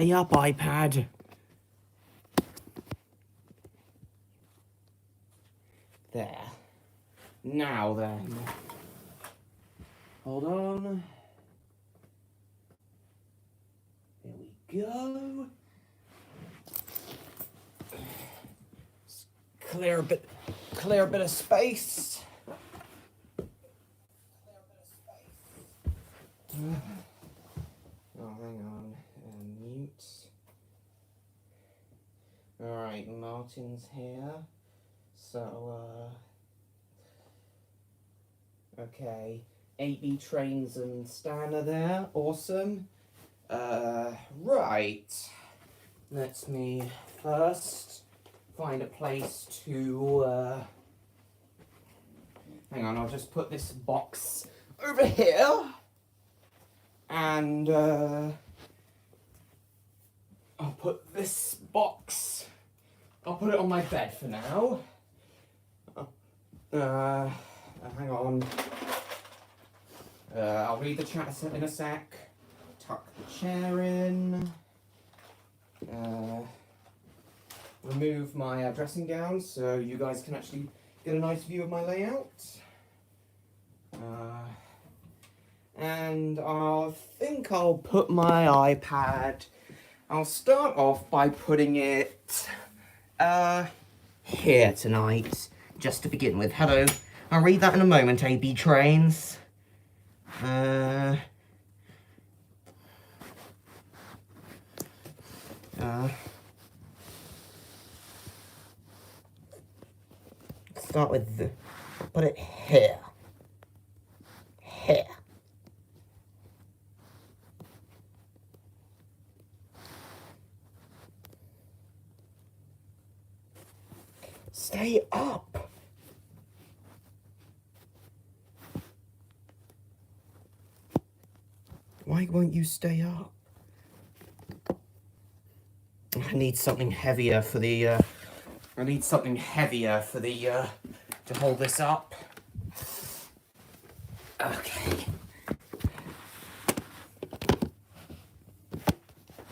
Stay up, iPad. There. Now then. Hold on. Here we go. Clear a bit of space. Oh, hang on. Mute. Alright, Martin's here. So, okay. Hornby Trains and Stan are there. Awesome. Right. Let me first find a place to, hang on, I'll just put this box over here. And, I'll put this box, I'll put it on my bed for now. Hang on. I'll read the chat in a sec. Tuck the chair in. Remove my dressing gown so you guys can actually get a nice view of my layout. And I think I'll put my iPad. I'll start off by putting it here tonight, just to begin with. Hello. I'll read that in a moment, Hornby Trains. Start with put it here. Here. Stay up. Why won't you stay up? I need something heavier for the, to hold this up. Okay.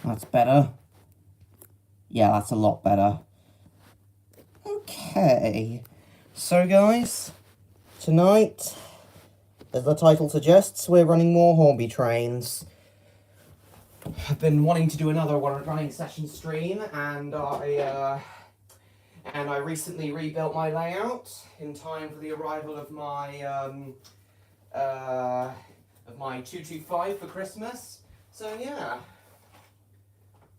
That's better. Yeah, that's a lot better. Okay. So, guys, tonight, as the title suggests, we're running more Hornby Trains. I've been wanting to do another running session stream, and I recently rebuilt my layout in time for the arrival of my 225 for Christmas. So yeah,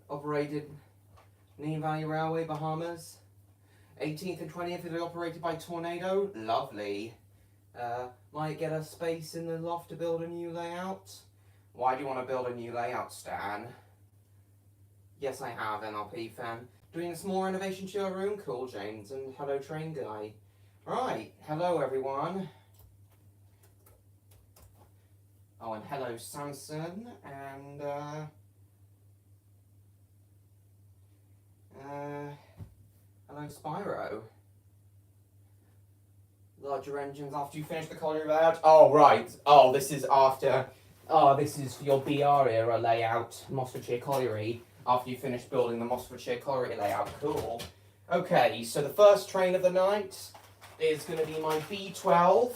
operated Nene Valley Railway, Bahamas. 18th and 20th is operated by Tornado. Lovely. Might get a space in the loft to build a new layout. Why do you want to build a new layout, Stan? Yes, I have, NLP fan. Doing a small renovation to your room? Cool, James. And hello, train guy. Right, hello, everyone. Oh, and hello, Samson. And, hello, Spyro. Larger engines after you finish the colliery layout? Oh, right. Oh, this is after... Oh, this is for your BR era layout, Mossfordshire Colliery, after you finish building the Mossfordshire Colliery layout. Cool. Okay, so the first train of the night is going to be my B12,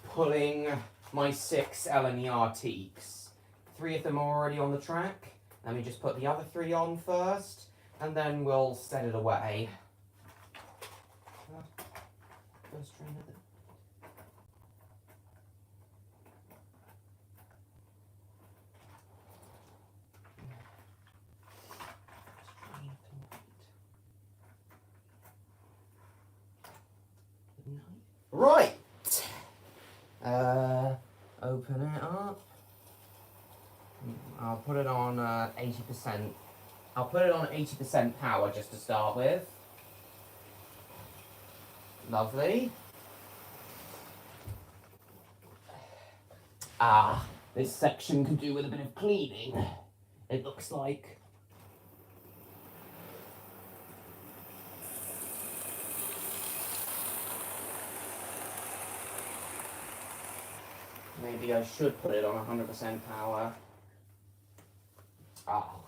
pulling my 6 LNER teaks. 3 of them are already on the track. Let me just put the other 3 on first, and then we'll set it away. First train of the... Right. Open it up. I'll put it on 80%. I'll put it on 80% power just to start with. Lovely. Ah, this section could do with a bit of cleaning. It looks like. Maybe I should put it on 100% power. Oh,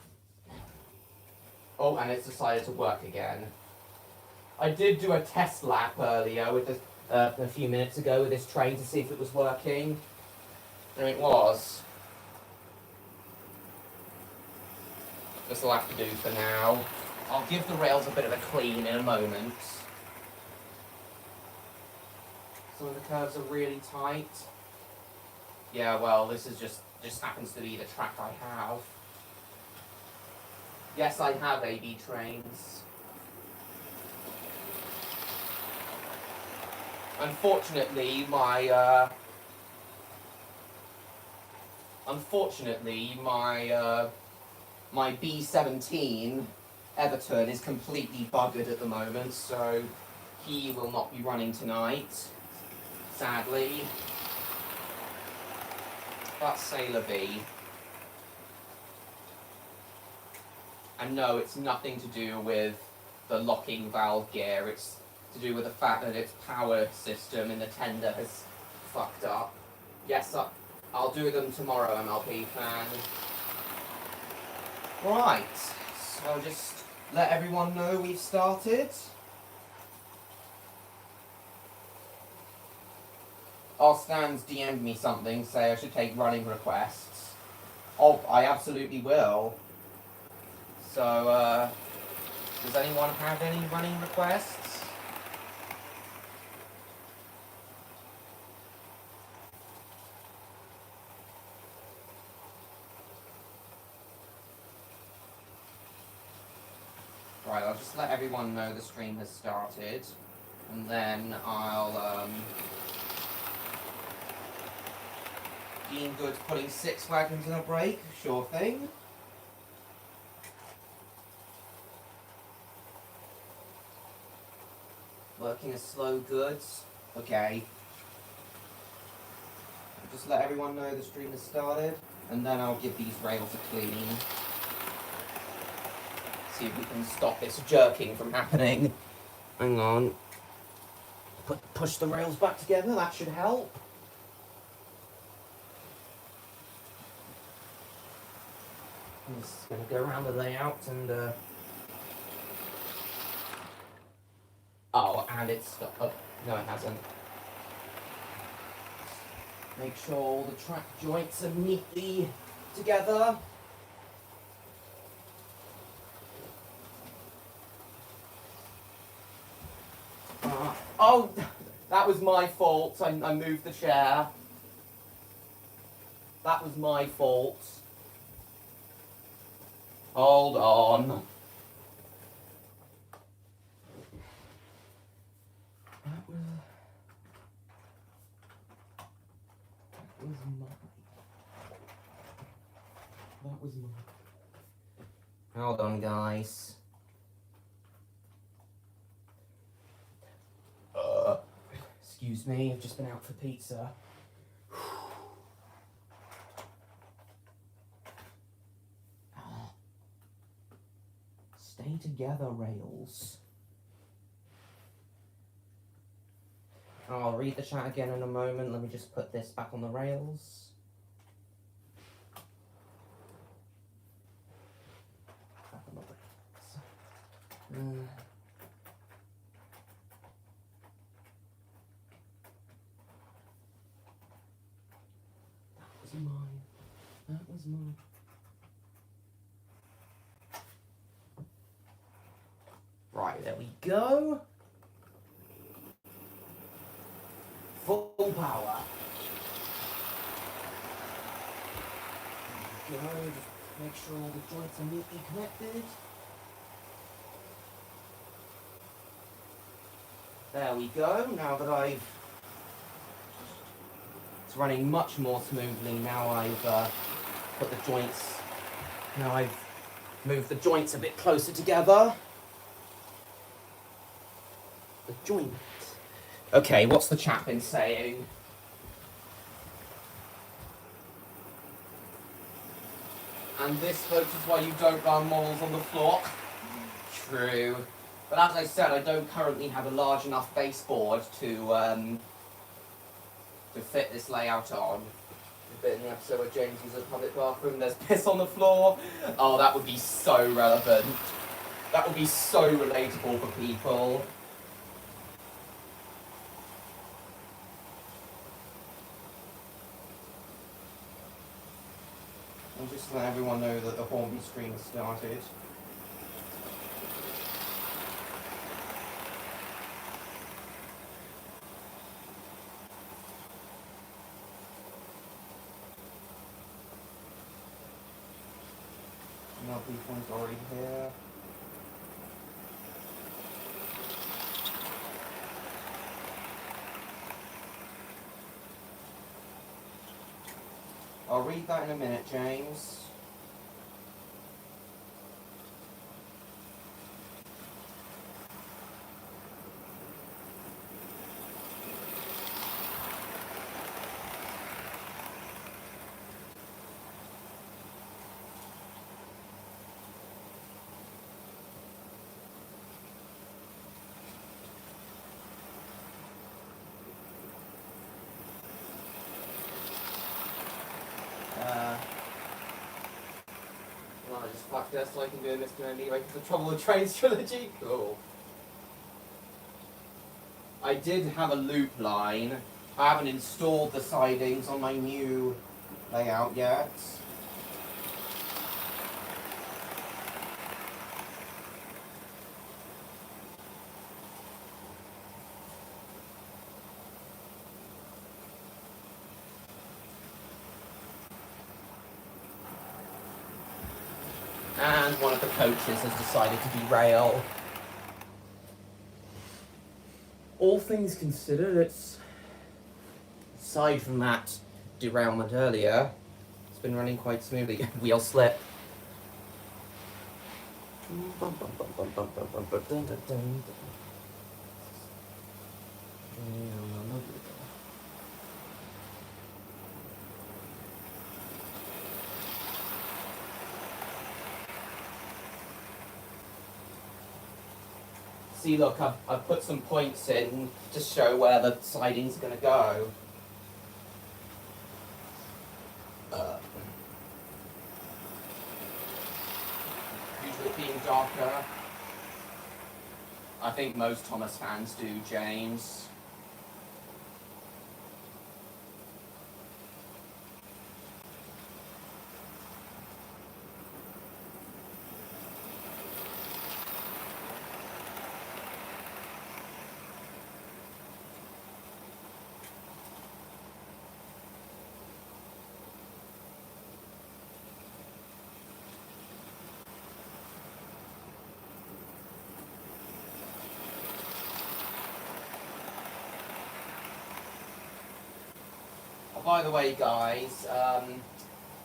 Oh, and it's decided to work again. I did do a test lap earlier with this, a few minutes ago with this train to see if it was working. And it was. This will have to do for now. I'll give the rails a bit of a clean in a moment. Some of the curves are really tight. Yeah, well, this is just happens to be the track I have. Yes, I have AB trains. Unfortunately, my my B17 Everton is completely buggered at the moment, so he will not be running tonight, sadly. But Sailor B. And no, it's nothing to do with the locking valve gear, it's to do with the fact that its power system in the tender has fucked up. Yes, I'll do them tomorrow, MLP fan. Right, so just let everyone know we've started. Stan's DM'd me something, say I should take running requests. Oh, I absolutely will. So, does anyone have any running requests? Right, I'll just let everyone know the stream has started, and then I'll, Dean Good's putting 6 wagons in a break, sure thing. Working as slow goods, okay. Just let everyone know the stream has started, and then I'll give these rails a clean. See if we can stop this jerking from happening. Hang on. Push the rails back together, that should help. I'm just going to go around the layout and... Oh, and it's stopped. Oh, no it hasn't. Make sure all the track joints are neatly together. Oh, that was my fault. I moved the chair. That was my fault. Hold on. That was mine. Hold on, guys. Excuse me, I've just been out for pizza. Stay together, rails. I'll read the chat again in a moment. Let me just put this back on the rails. Back on the rails. That was mine. That was mine. Right, there we go. Full power. There we go. Just make sure all the joints are neatly connected. There we go. Now that it's running much more smoothly. Now I've put the joints. Now I've moved the joints a bit closer together. The joint. Okay, what's the chat been saying? And this, folks, is why you don't run models on the floor. True. But as I said, I don't currently have a large enough baseboard to fit this layout on. A bit in the episode where James uses a public bathroom, there's piss on the floor. Oh, that would be so relevant. That would be so relatable for people. And just to let everyone know that the Hornby stream has started. Lovely one's already here. I'll read that in a minute, James. Well, I just fucked this so I can do this to Andy right for the Trouble with Trains trilogy. Cool. I did have a loop line. I haven't installed the sidings on my new layout yet. And one of the coaches has decided to derail. All things considered, it's, aside from that derailment earlier, it's been running quite smoothly. Wheel slip. See, look, I've put some points in to show where the siding's going to go. Usually being darker. I think most Thomas fans do, James. By the way, guys,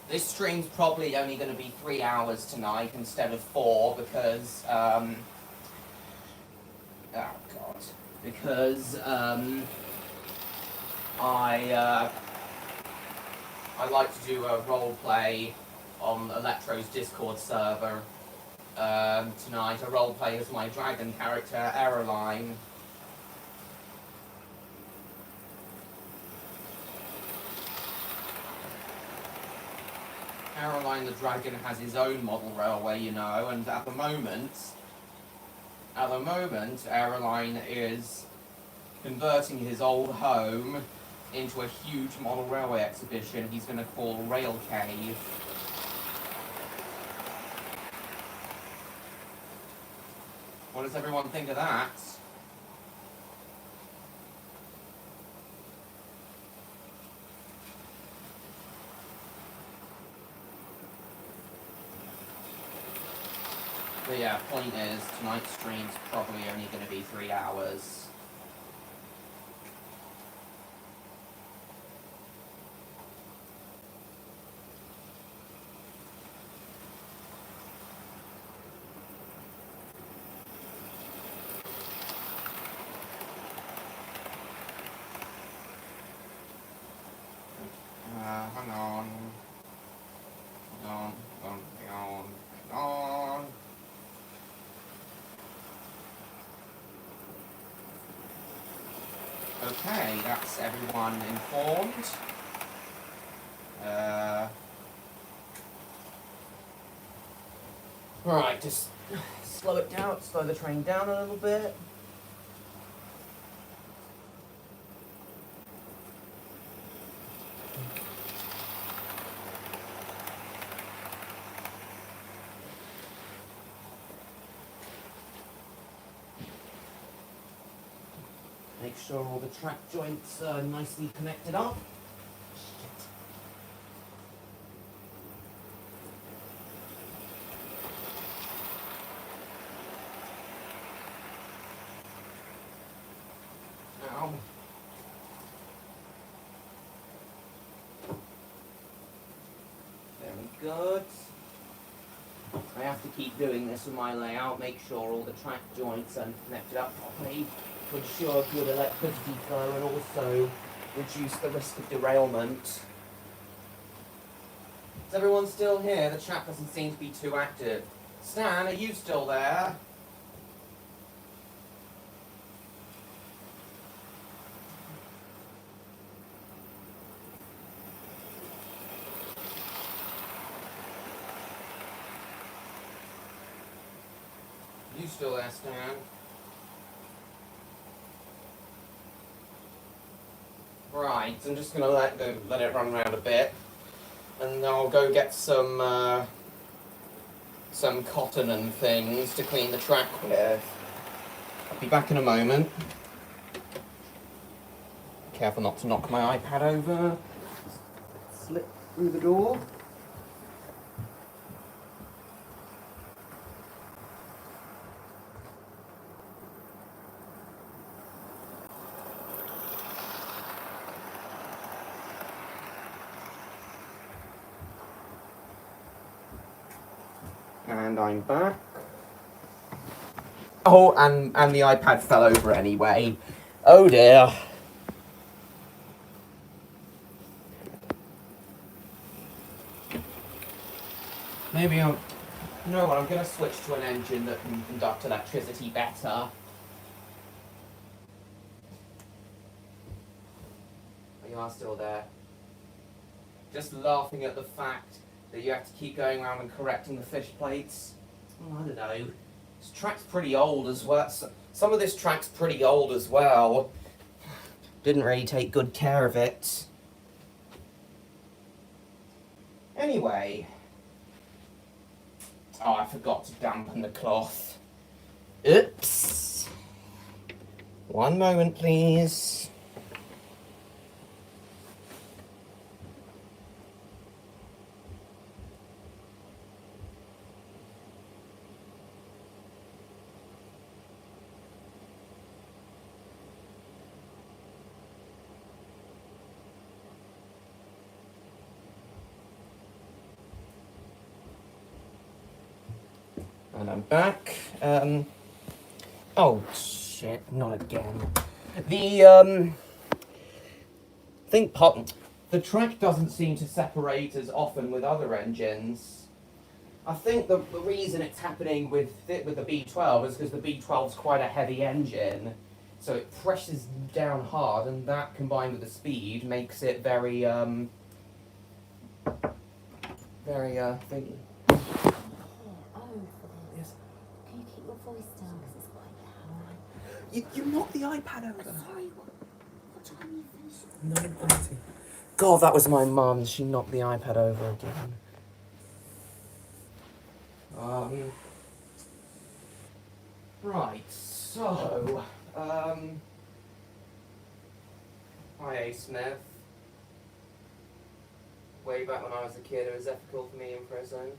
this stream's probably only going to be 3 hours tonight instead of 4 because, oh god, because I like to do a role play on Electro's Discord server tonight. A role play as my dragon character, Aeroline. Caroline the Dragon has his own model railway, you know, and at the moment, Caroline is converting his old home into a huge model railway exhibition he's going to call Rail Cave. What does everyone think of that? But yeah, point is, tonight's stream's probably only going to be 3 hours. Hang on. Okay, that's everyone informed. Right, just slow it down, slow the train down a little bit. Make sure all the track joints are nicely connected up. Ow. Very good. I have to keep doing this with my layout, make sure all the track joints are connected up properly to ensure good electricity flow and also reduce the risk of derailment. Is everyone still here? The chat doesn't seem to be too active. Stan, are you still there? You still there, Stan? Right, I'm just gonna let it run around a bit, and I'll go get some cotton and things to clean the track with. I'll be back in a moment. Careful not to knock my iPad over. Slip through the door. And I'm back. Oh, and the iPad fell over anyway. Oh dear. Maybe you know what, I'm going to switch to an engine that can conduct electricity better. You are still there. Just laughing at the fact that you have to keep going around and correcting the fish plates. Oh, I don't know. This track's pretty old as well. Some of this track's pretty old as well. Didn't really take good care of it. Anyway. Oh, I forgot to dampen the cloth. Oops. One moment, please. And I'm back. Oh shit, not again. The the track doesn't seem to separate as often with other engines. I think the reason it's happening with the B12 is because the B12 is quite a heavy engine, so it presses down hard, and that combined with the speed makes it very thingy. Can you keep your voice down because it's quite loud? You knocked the iPad over. Sorry, what time are you finishing? 9:30. God, that was my mum. She knocked the iPad over again. Right, so, hi A. Smith. Way back when I was a kid, it was ethical for me in prison.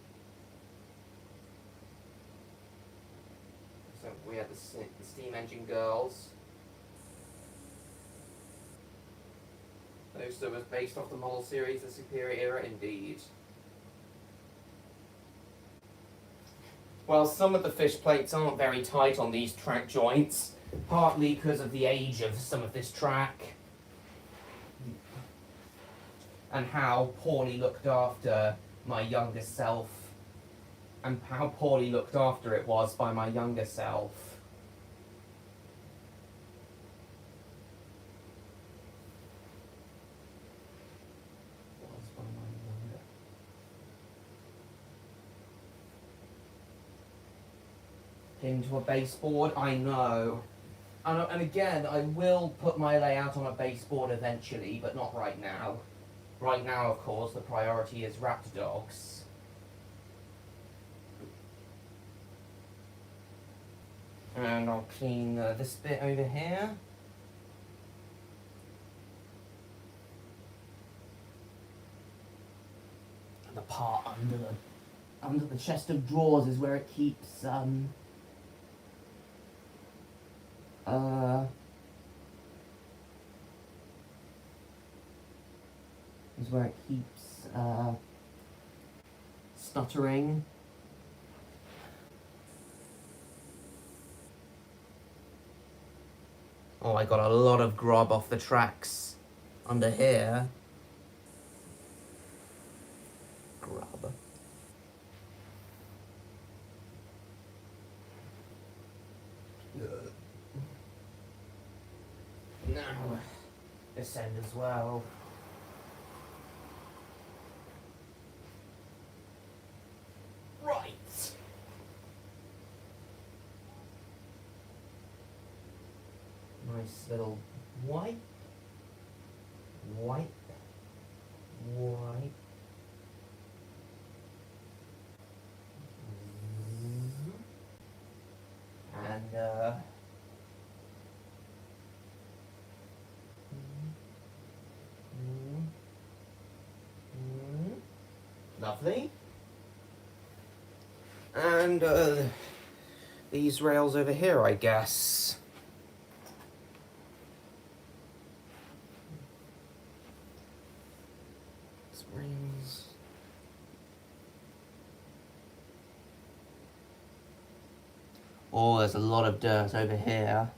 So we had the steam engine girls. Those that was based off the model series, the Superior Era, indeed. Well, some of the fish plates aren't very tight on these track joints, partly because of the age of some of this track and how poorly looked after my younger self and how poorly looked after it was by my younger self. pinned to a baseboard. I know. And again, I will put my layout on a baseboard eventually, but not right now. Right now, of course, the priority is raptor dogs. And I'll clean this bit over here. And the part under the chest of drawers is where it keeps is where it keeps stuttering. Oh, I got a lot of grub off the tracks under here. Grub. Now, this end as well. Right. Nice little wipe, wipe, wipe. And lovely. And these rails over here, I guess. Springs. Oh, there's a lot of dirt over here.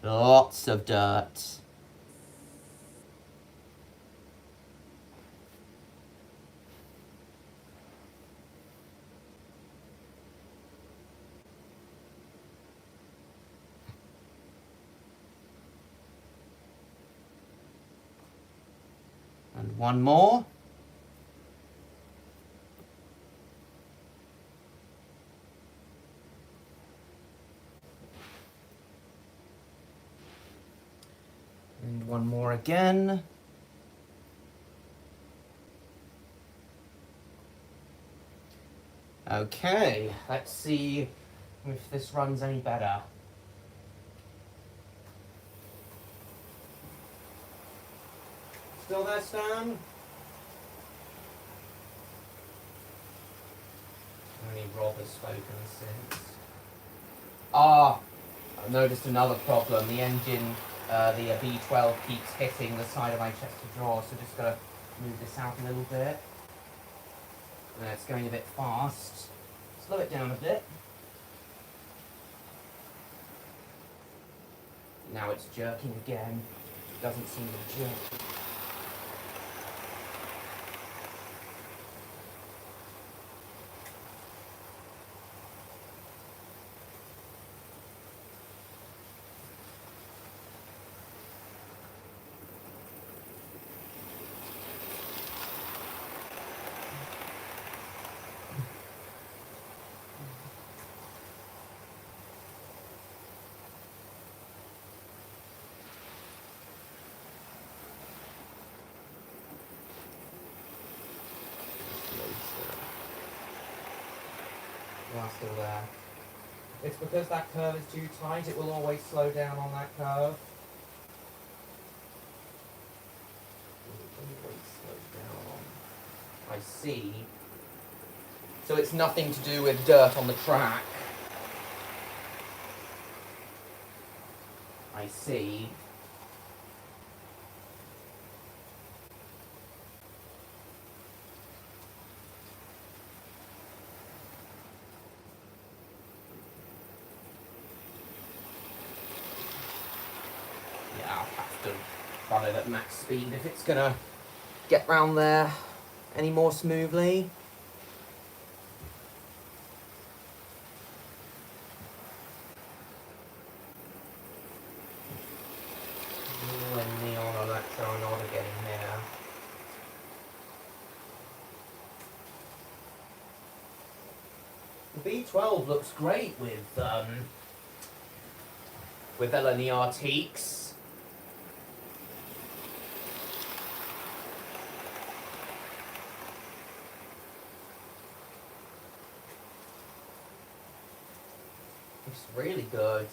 Lots of dirt. And one more. And one more again. Okay, let's see if this runs any better. Still there, Stan? Only Rob has spoken since. Ah, I noticed another problem. The engine, the B12 keeps hitting the side of my chest of drawers, so just gotta move this out a little bit. It's going a bit fast. Slow it down a bit. Now it's jerking again. Doesn't seem to jerk. Still there. It's because that curve is too tight, it will always slow down on that curve. I see. So it's nothing to do with dirt on the track. I see. I'll have to run it at max speed if it's gonna get round there any more smoothly. Ooh, a neon electro nod again here. The B12 looks great with Eleni Artiques. It's really good.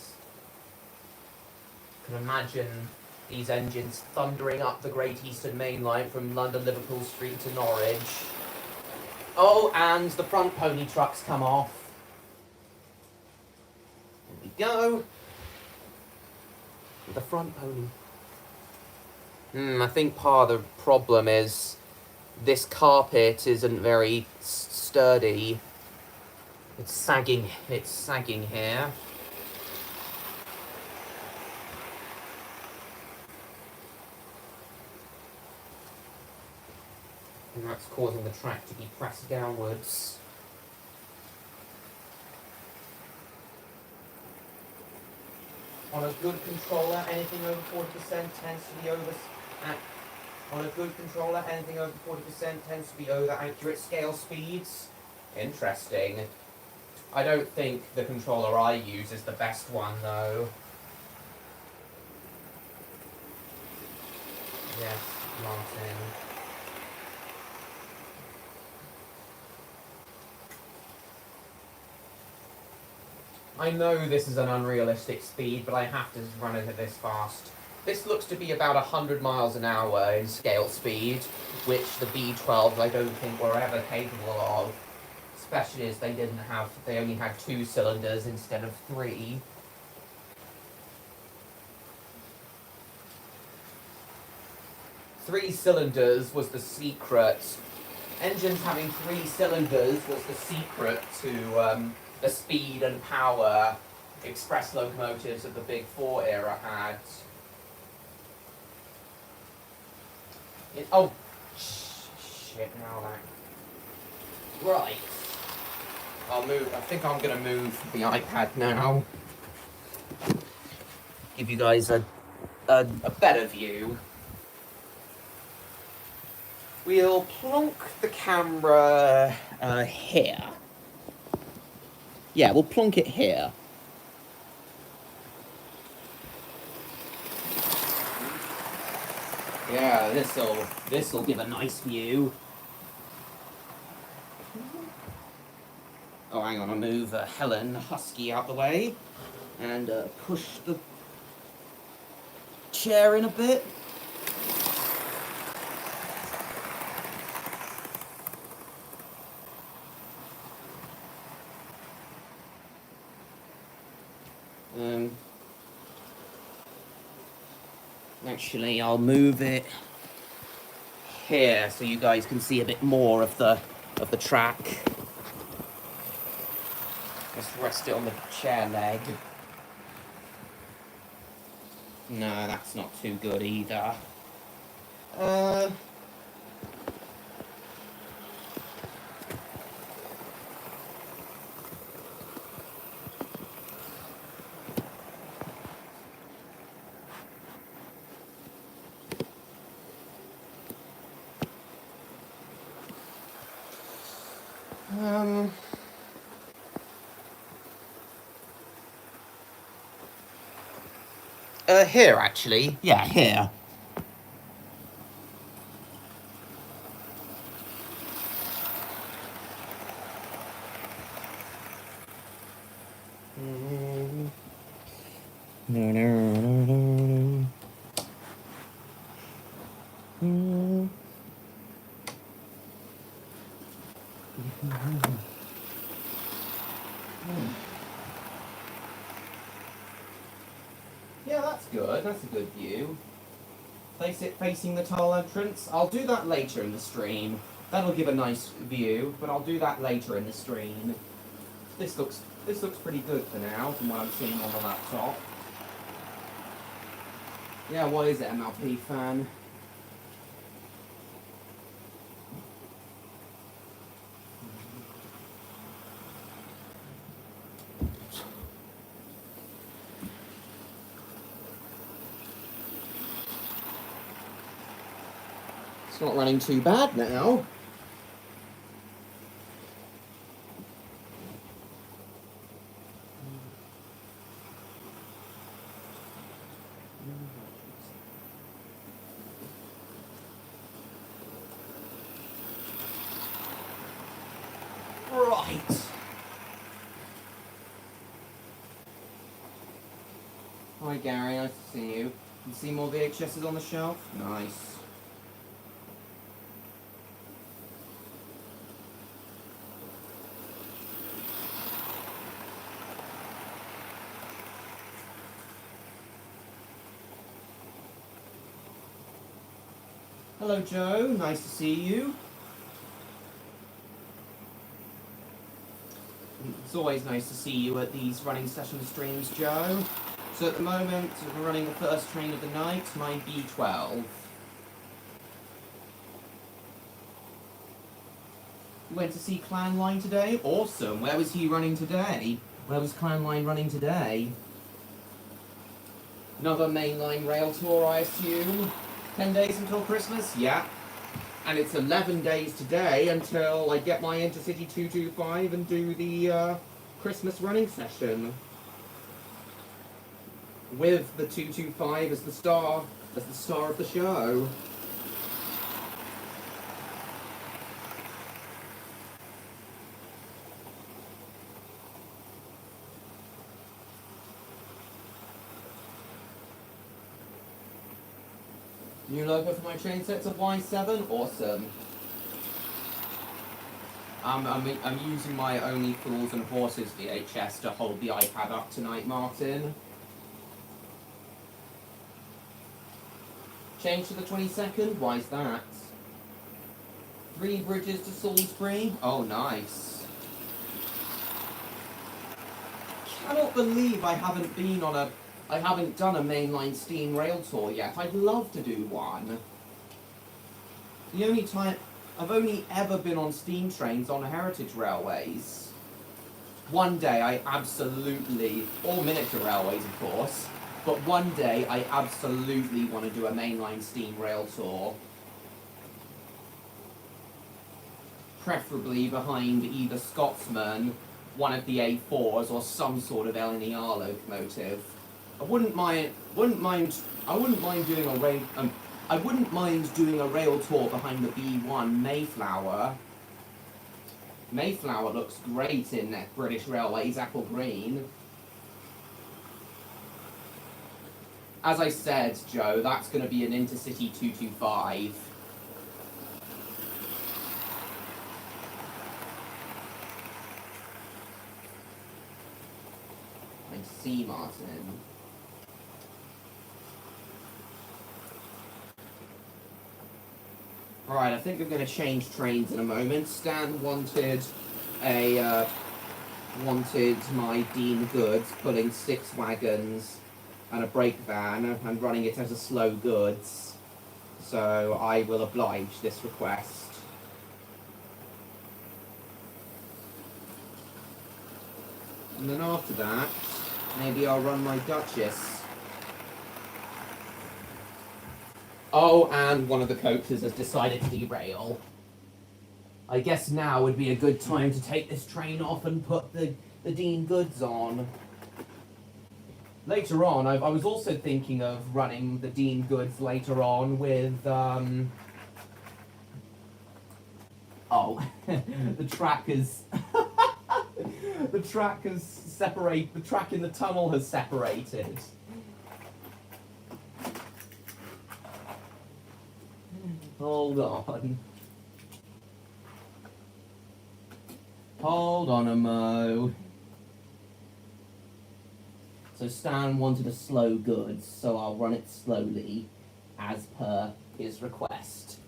I can imagine these engines thundering up the Great Eastern Main Line from London Liverpool Street to Norwich. Oh, and the front pony trucks come off. There we go. The front pony. I think part of the problem is this carpet isn't very sturdy. It's sagging here. And that's causing the track to be pressed downwards. On a good controller, anything over 40% tends to be over. On a good controller, anything over 40% tends to be over accurate scale speeds. Interesting. I don't think the controller I use is the best one, though. Yes, Martin. I know this is an unrealistic speed, but I have to run it at this fast. This looks to be about 100 miles an hour in scale speed, which the B12 I don't think were ever capable of. Especially as they only had 2 cylinders instead of 3. Three cylinders was the secret. Engines having 3 cylinders was the secret to the speed and power express locomotives of the Big Four era had. Oh, shit, now that. Right. I'll move. I think I'm going to move the iPad now. Give you guys a better view. We'll plonk the camera here. Yeah, we'll plonk it here. Yeah, this'll give a nice view. Oh, hang on, I'll move Helen Husky out the way and push the chair in a bit. Actually, I'll move it here so you guys can see a bit more of the track. Just rest it on the chair leg. No, that's not too good either. Here actually. Yeah, here. Yeah, that's good. That's a good view. Place it facing the tunnel entrance. I'll do that later in the stream. That'll give a nice view, but I'll do that later in the stream. This looks pretty good for now, from what I'm seeing on the laptop. Yeah, what is it, MLP fan? It's not running too bad now. Right. Hi Gary, nice to see you. You see more VHSs on the shelf? Nice. Hello Joe, nice to see you. It's always nice to see you at these running session streams, Joe. So at the moment, we're running the first train of the night, my B12. You went to see Clan Line today? Awesome. Where was he running today? Where was Clan Line running today? Another mainline rail tour, I assume? 10 days until Christmas? Yeah. And it's 11 days today until I get my Intercity 225 and do the Christmas running session. With the 225 as the star of the show. New logo for my train sets of Y7, awesome. I'm using my Only Fools and Horses VHS to hold the iPad up tonight, Martin. Change to the 22nd? Why's that? 3 bridges to Salisbury? Oh, nice. Cannot believe I haven't done a mainline steam rail tour yet. I'd love to do one. The only time I've only ever been on steam trains on heritage railways. One day I absolutely, or miniature railways of course, but one day I absolutely want to do a mainline steam rail tour. Preferably behind either Scotsman, one of the A4s, or some sort of LNER locomotive. I wouldn't mind doing a rail tour behind the B1 Mayflower. Mayflower looks great in British Railways apple green. As I said, Joe, that's going to be an Intercity 225. I see, Martin. Alright, I think I'm going to change trains in a moment. Stan wanted my Dean Goods pulling 6 wagons and a brake van and running it as a slow goods. So I will oblige this request. And then after that, maybe I'll run my Duchess. Oh, and one of the coaches has decided to derail. I guess now would be a good time to take this train off and put the Dean Goods on. Later on, I was also thinking of running the Dean Goods later on with, oh, the track in the tunnel has separated. Hold on. Hold on a mo. So Stan wanted a slow goods, so I'll run it slowly, as per his request.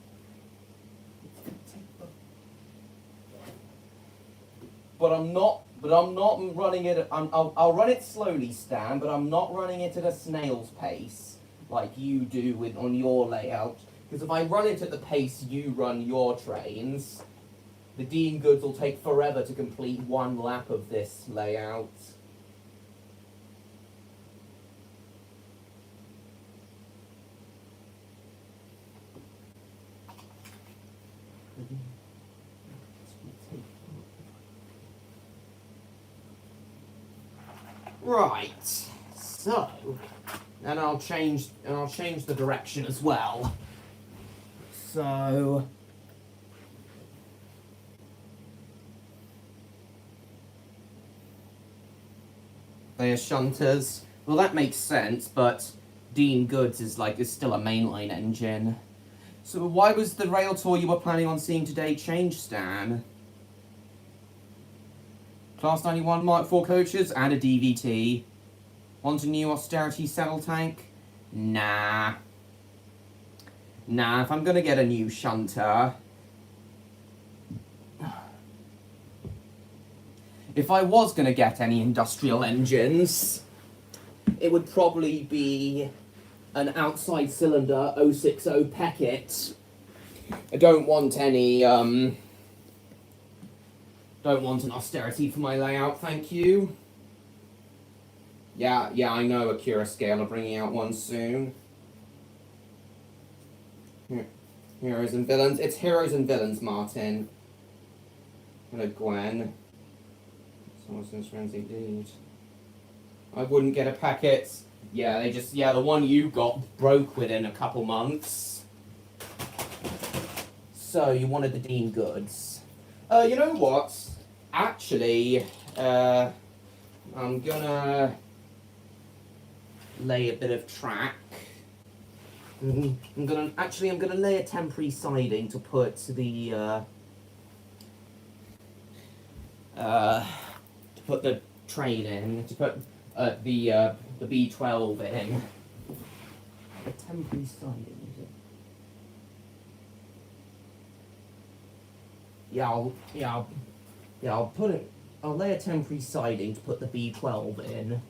But I'm not running it. I'll run it slowly, Stan. But I'm not running it at a snail's pace like you do on your layout. Because if I run it at the pace you run your trains, the Dean Goods will take forever to complete 1 lap of this layout. Right, so, and I'll change the direction as well. So, They are shunters. Well, that makes sense, but Dean Goods is still a mainline engine. So why was the rail tour you were planning on seeing today changed, Stan? Class 91 Mark IV coaches and a DVT. Want a new austerity saddle tank? Nah. Nah, if I'm gonna get a new shunter... If I was gonna get any industrial engines, it would probably be an outside cylinder 060 Peckett. I don't want any, don't want an austerity for my layout, thank you. Yeah, I know Acura Scale are bringing out one soon. Heroes and Villains. It's Heroes and Villains, Martin. Hello, Gwen. Someone's insurance indeed. I wouldn't get a packet. Yeah, the one you got broke within a couple months. So, you wanted the Dean Goods. You know what? Actually, I'm gonna lay a bit of track. I'm gonna lay a temporary siding to put the, train in, to put the B12 in. A temporary siding, is it? I'll lay a temporary siding to put the B12 in.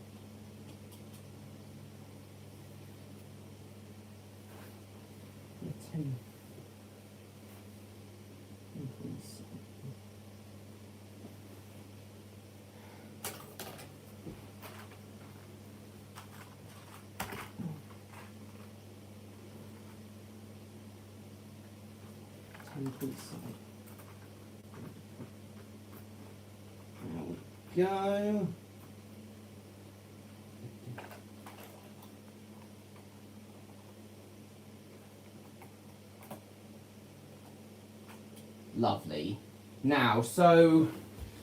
There we go. Lovely. Now, so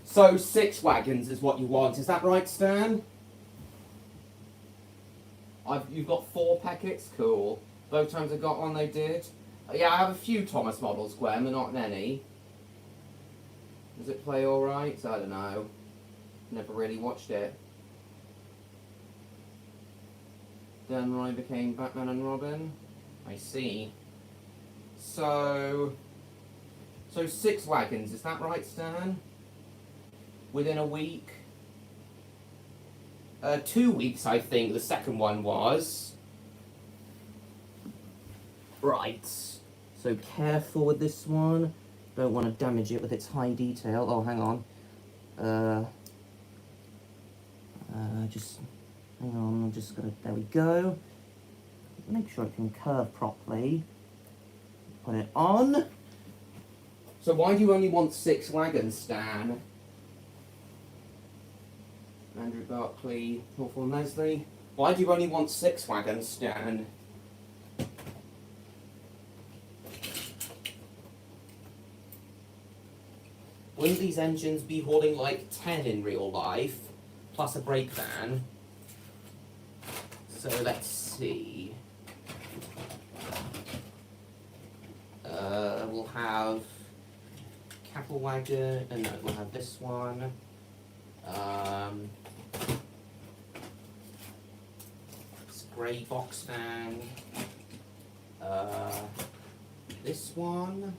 6 wagons is what you want. Is that right, Stan? You've got 4 packets? Cool. Both times I got one, they did. Yeah, I have a few Thomas models, Gwen, but not many. Does it play alright? I don't know. Never really watched it. Then Roy became Batman and Robin. I see. So 6 wagons, is that right, Stan? Within a week? 2 weeks, I think, the second one was. Right. So careful with this one. Don't want to damage it with its high detail. Oh, hang on. Just hang on. I'm just gonna. There we go. Make sure it can curve properly. Put it on. So why do you only want 6 wagons, Stan? Andrew Barkley, Hawthorne Leslie. Why do you only want 6 wagons, Stan? Wouldn't these engines be hauling like 10 in real life, plus a brake van? So let's see. We'll have cattle wagon, and no, we'll have this one. Grey box van. This one.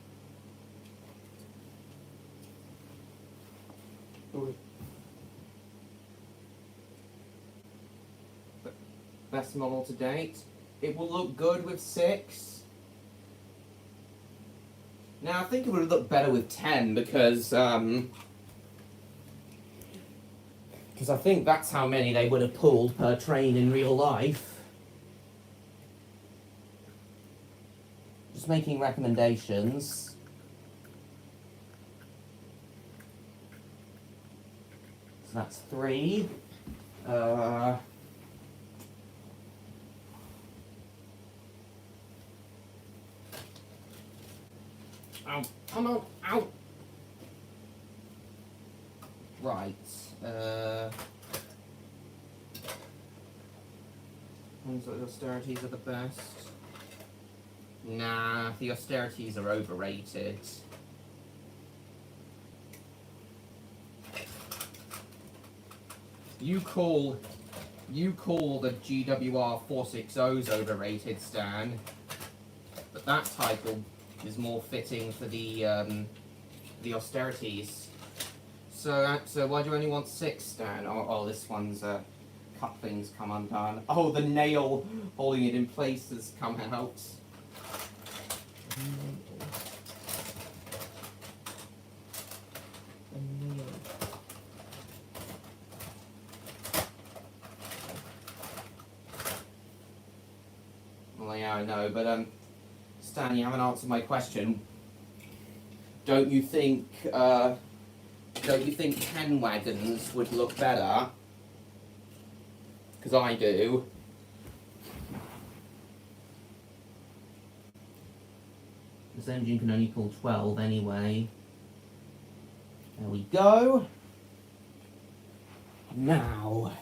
Best model to date. It will look good with 6. Now I think it would look better with 10 because I think that's how many they would have pulled per train in real life. Just making recommendations. So that's 3. Oh, come on, ow! Depends what the austerities are the best. Nah, the austerities are overrated. You call the GWR 460s overrated, Stan, but that title is more fitting for the austerities. So why do you only want 6, Stan? Oh, this one's couplings come undone. Oh, the nail holding it in place has come out. Well, yeah, I know, but Stan, you haven't answered my question. Don't you think pen wagons would look better? Because I do. This engine can only pull 12 anyway. There we go. Now.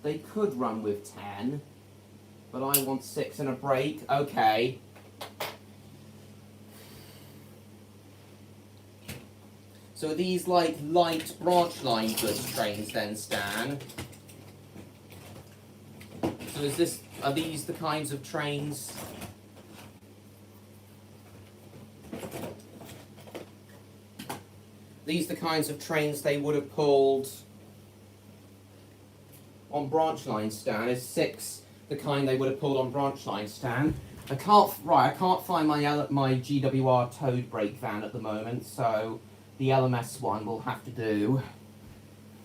They could run with 10, but I want 6 and a brake. Okay. So are these like light branch line goods trains then, Stan? So are these the kinds of trains? These the kinds of trains they would have pulled on branch line, Stan? Is 6 the kind they would have pulled on branch line, Stan? I can't find my GWR towed brake van at the moment, so the LMS one will have to do.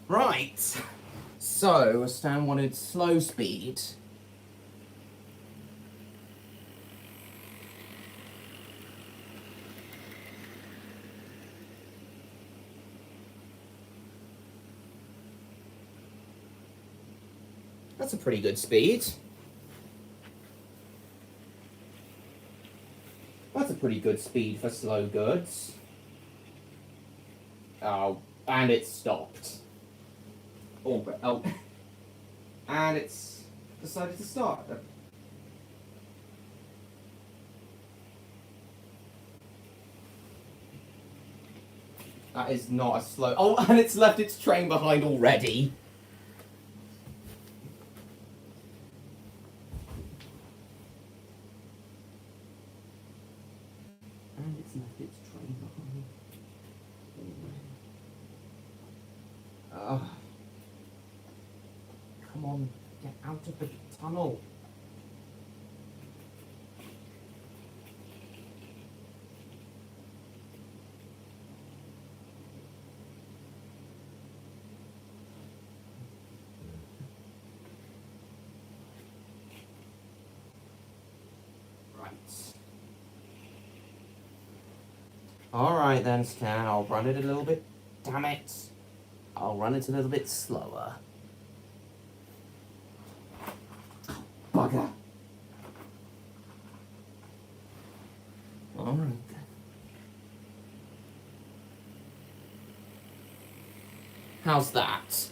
Right. So Stan wanted slow speed. That's a pretty good speed. That's a pretty good speed for slow goods. Oh, and it stopped. Oh, and it's decided to start. That is not a slow... Oh, and it's left its train behind already. And it's left its train behind. Come on, get out of the tunnel. Right. Alright then, Stan, I'll run it a little bit. Damn it. I'll run it a little bit slower. Bugger. Alright then. How's that?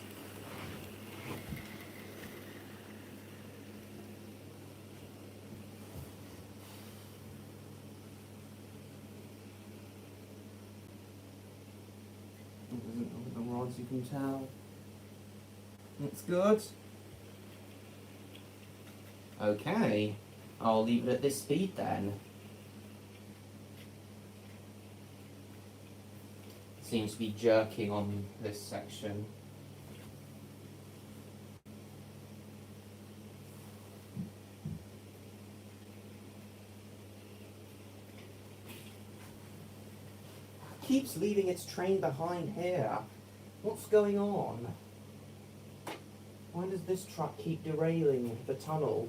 The rods, you can tell. That's good. Okay, I'll leave it at this speed then. Seems to be jerking on this section. keeps leaving its train behind here. What's going on? Why does this truck keep derailing the tunnel?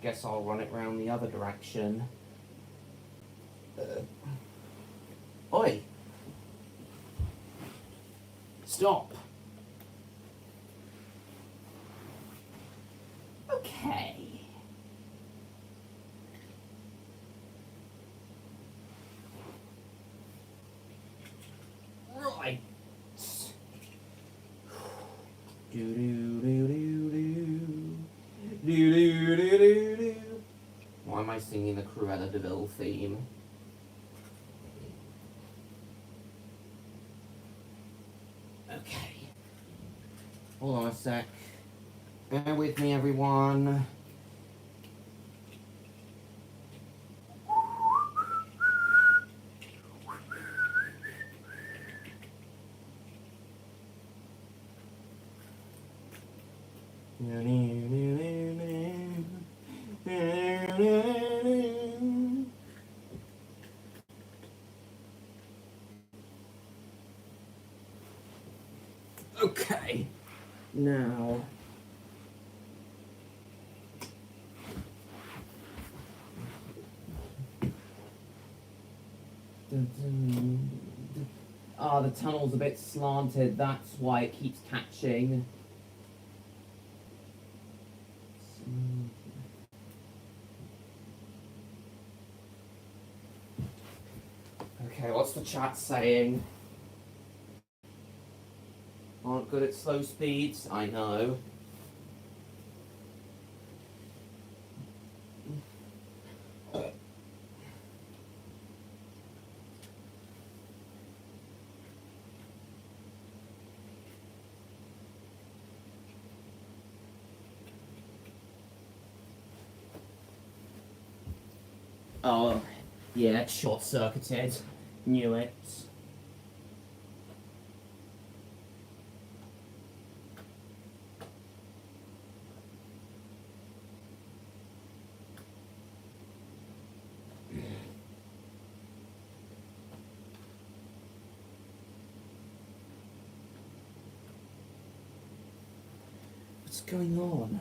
Guess I'll run it round the other direction. Oi! Stop! Okay. Right. Do do do do do. Do do do do do. Why am I singing the Cruella de Vil theme? Okay. Hold on a sec. Bear with me, everyone. Okay, now the tunnel's a bit slanted, that's why it keeps catching. Okay, what's the chat saying? Aren't good at slow speeds, I know. Oh, yeah, it's short-circuited. Knew it. What's going on?